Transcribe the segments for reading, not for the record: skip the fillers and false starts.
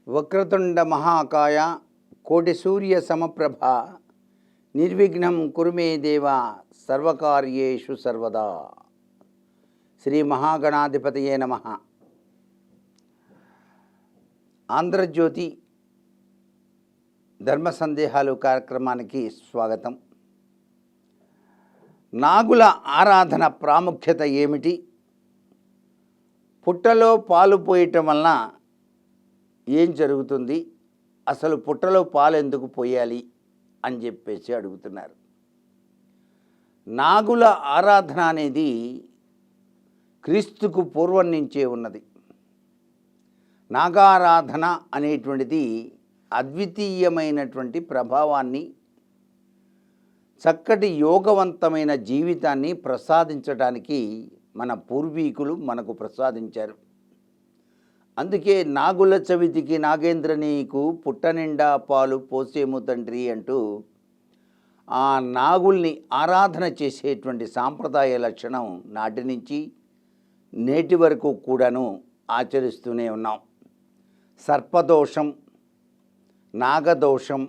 వక్రతుండ మహాకాయ కోటి సూర్య సమప్రభ నిర్విఘ్నం కురుమే దేవ సర్వకార్యేషు సర్వదా. శ్రీ మహాగణాధిపతయే నమః. ఆంధ్రజ్యోతి ధర్మ సందేహాలు కార్యక్రమానికి స్వాగతం. నాగుల ఆరాధన ప్రాముఖ్యత ఏమిటి? పుట్టలో పాలు పోయటం వలన ఏం జరుగుతుంది? అసలు పుట్టలో పాలు ఎందుకు పోయాలి అని చెప్పేసి అడుగుతున్నారు. నాగుల ఆరాధన అనేది క్రీస్తుకు పూర్వం నుంచే ఉన్నది. నాగారాధన అనేటువంటిది అద్వితీయమైనటువంటి ప్రభావాన్ని, చక్కటి యోగవంతమైన జీవితాన్ని ప్రసాదించడానికి మన పూర్వీకులు మనకు ప్రసాదించారు. అందుకే నాగుల చవితికి నాగేంద్ర నీకు పుట్టనిండా పాలు పోసేము తండ్రి అంటూ ఆ నాగుల్ని ఆరాధన చేసేటువంటి సాంప్రదాయ లక్షణం నాటి నుంచి నేటి వరకు కూడాను ఆచరిస్తూనే ఉన్నాం. సర్పదోషం, నాగదోషం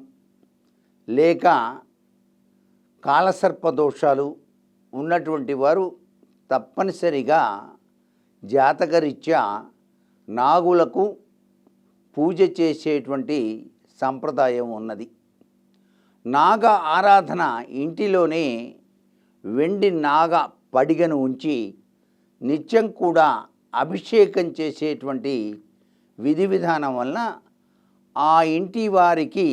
లేక కాలసర్పదోషాలు ఉన్నటువంటి వారు తప్పనిసరిగా జాతకరీత్యా నాగులకు పూజ చేసేటువంటి సంప్రదాయం ఉన్నది. నాగ ఆరాధన ఇంటిలోనే వెండి నాగ పడిగను ఉంచి నిత్యం కూడా అభిషేకం చేసేటువంటి విధి విధానం వలన ఆ ఇంటి వారికి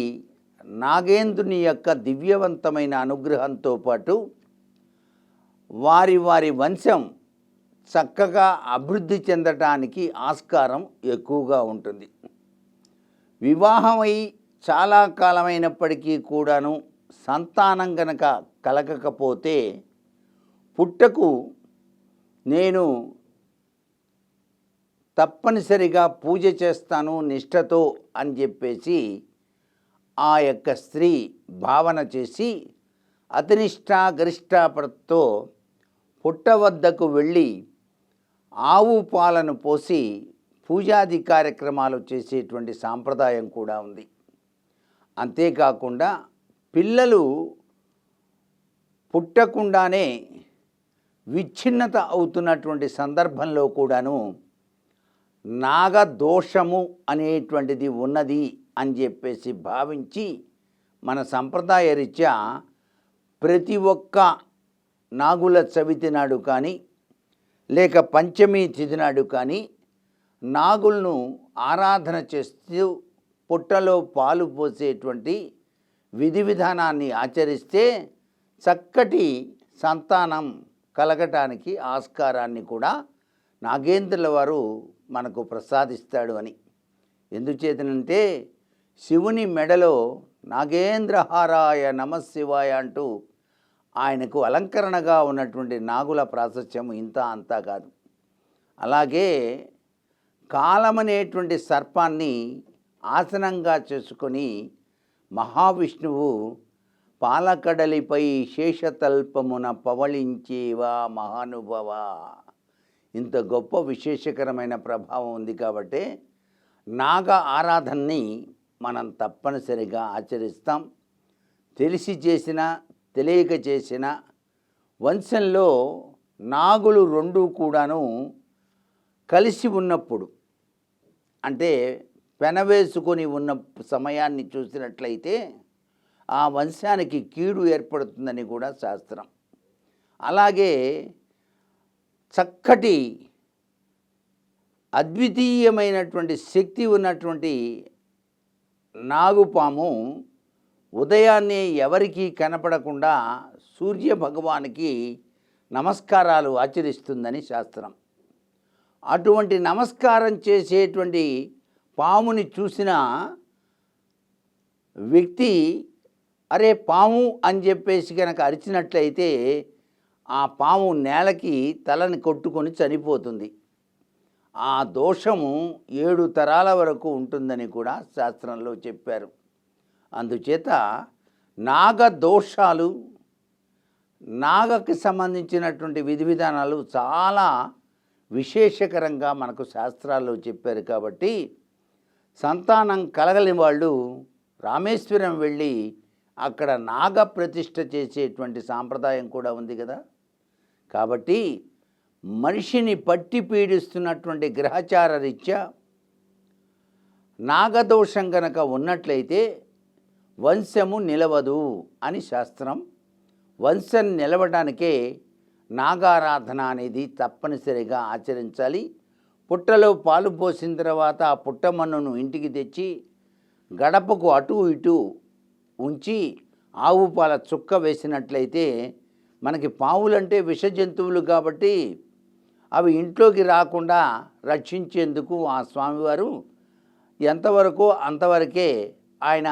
నాగేంద్రుని యొక్క దివ్యవంతమైన అనుగ్రహంతో పాటు వారి వారి వంశం చక్కగా అభివృద్ధి చెందటానికి ఆస్కారం ఎక్కువగా ఉంటుంది. వివాహమై చాలా కాలమైనప్పటికీ కూడాను సంతానం గనక కలగకపోతే పుట్టకు నేను తప్పనిసరిగా పూజ చేస్తాను నిష్ఠతో అని చెప్పేసి ఆ యొక్క స్త్రీ భావన చేసి అతినిష్ట గరిష్టాపడతో పుట్ట వద్దకు వెళ్ళి ఆవు పాలను పోసి పూజాది కార్యక్రమాలు చేసేటువంటి సాంప్రదాయం కూడా ఉంది. అంతేకాకుండా పిల్లలు పుట్టకుండానే విచ్ఛిన్నత అవుతున్నటువంటి సందర్భంలో కూడాను నాగదోషము అనేటువంటిది ఉన్నది అని చెప్పేసి భావించి మన సంప్రదాయ రీత్యా ప్రతి ఒక్క నాగుల చవితి నాడు కానీ లేక పంచమి తిథి నాడు కానీ నాగులను ఆరాధన చేస్తూ పుట్టలో పాలు పోసేటువంటి విధి విధానాన్ని ఆచరిస్తే చక్కటి సంతానం కలగటానికి ఆస్కారాన్ని కూడా నాగేంద్రుల వారు మనకు ప్రసాదిస్తాడు అని. ఎందుచేతనంటే శివుని మెడలో నాగేంద్రహారాయ నమశివాయ అంటూ ఆయనకు అలంకరణగా ఉన్నటువంటి నాగుల ప్రాశస్త్యం ఇంత అంతా కాదు. అలాగే కాలమనేటువంటి సర్పాన్ని ఆసనంగా చేసుకొని మహావిష్ణువు పాలకడలిపై శేషతల్పమున పవళించేవా మహానుభవ, ఇంత గొప్ప విశేషకరమైన ప్రభావం ఉంది. కాబట్టి నాగ ఆరాధనని మనం తప్పనిసరిగా ఆచరిస్తాం. తెలిసి చేసిన తెలియక చేసిన వంశంలో నాగులు రెండు కూడాను కలిసి ఉన్నప్పుడు, అంటే పెనవేసుకొని ఉన్న సమయాన్ని చూసినట్లయితే ఆ వంశానికి కీడు ఏర్పడుతుందని కూడా శాస్త్రం. అలాగే చక్కటి అద్వితీయమైనటువంటి శక్తి ఉన్నటువంటి నాగుపాము ఉదయాన్నే ఎవరికీ కనపడకుండా సూర్య భగవానికి నమస్కారాలు ఆచరిస్తుందని శాస్త్రం. అటువంటి నమస్కారం చేసేటువంటి పాముని చూసిన వ్యక్తి అరే పాము అని చెప్పేసి కనుక అరిచినట్లయితే ఆ పాము నేలకి తలని కొట్టుకొని చనిపోతుంది. ఆ దోషము 7 తరాల వరకు ఉంటుందని కూడా శాస్త్రంలో చెప్పారు. అందుచేత నాగదోషాలు, నాగకి సంబంధించినటువంటి విధి విధానాలు చాలా విశేషకరంగా మనకు శాస్త్రాల్లో చెప్పారు. కాబట్టి సంతానం కలగని వాళ్ళు రామేశ్వరం వెళ్ళి అక్కడ నాగ ప్రతిష్ఠ చేసేటువంటి సాంప్రదాయం కూడా ఉంది కదా. కాబట్టి మనిషిని పట్టి పీడిస్తున్నటువంటి గ్రహచార రీత్యా నాగదోషం కనుక ఉన్నట్లయితే వంశము నిలవదు అని శాస్త్రం. వంశం నిలవడానికే నాగారాధన అనేది తప్పనిసరిగా ఆచరించాలి. పుట్టలో పాలు పోసిన తర్వాత ఆ పుట్టమన్నును ఇంటికి తెచ్చి గడపకు అటు ఇటు ఉంచి ఆవు పాల చుక్క వేసినట్లయితే, మనకి పావులంటే విష జంతువులు కాబట్టి అవి ఇంట్లోకి రాకుండా రక్షించేందుకు ఆ స్వామివారు ఎంతవరకు అంతవరకే ఆయన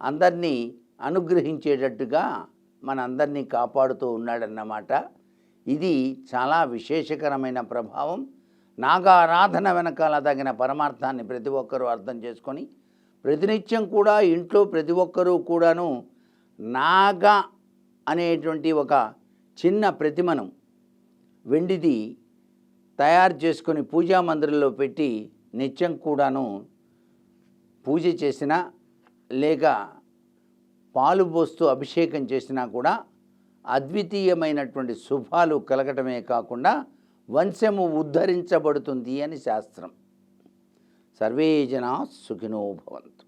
అందరినీ అనుగ్రహించేటట్టుగా మనందరినీ కాపాడుతూ ఉన్నాడన్నమాట. ఇది చాలా విశేషకరమైన ప్రభావం. నాగారాధన వెనకాల తగిన పరమార్థాన్ని ప్రతి ఒక్కరూ అర్థం చేసుకొని ప్రతినిత్యం కూడా ఇంట్లో ప్రతి ఒక్కరూ కూడాను నాగ అనేటువంటి ఒక చిన్న ప్రతిమను వెండిది తయారు చేసుకొని పూజా మందిరంలో పెట్టి నిత్యం కూడాను పూజ చేసినా లేక పాలు పోస్తూ అభిషేకం చేసినా కూడా అద్వితీయమైనటువంటి శుభాలు కలగటమే కాకుండా వంశము ఉద్ధరించబడుతుంది అని శాస్త్రం. సర్వే జనా సుఖినో భవంతు.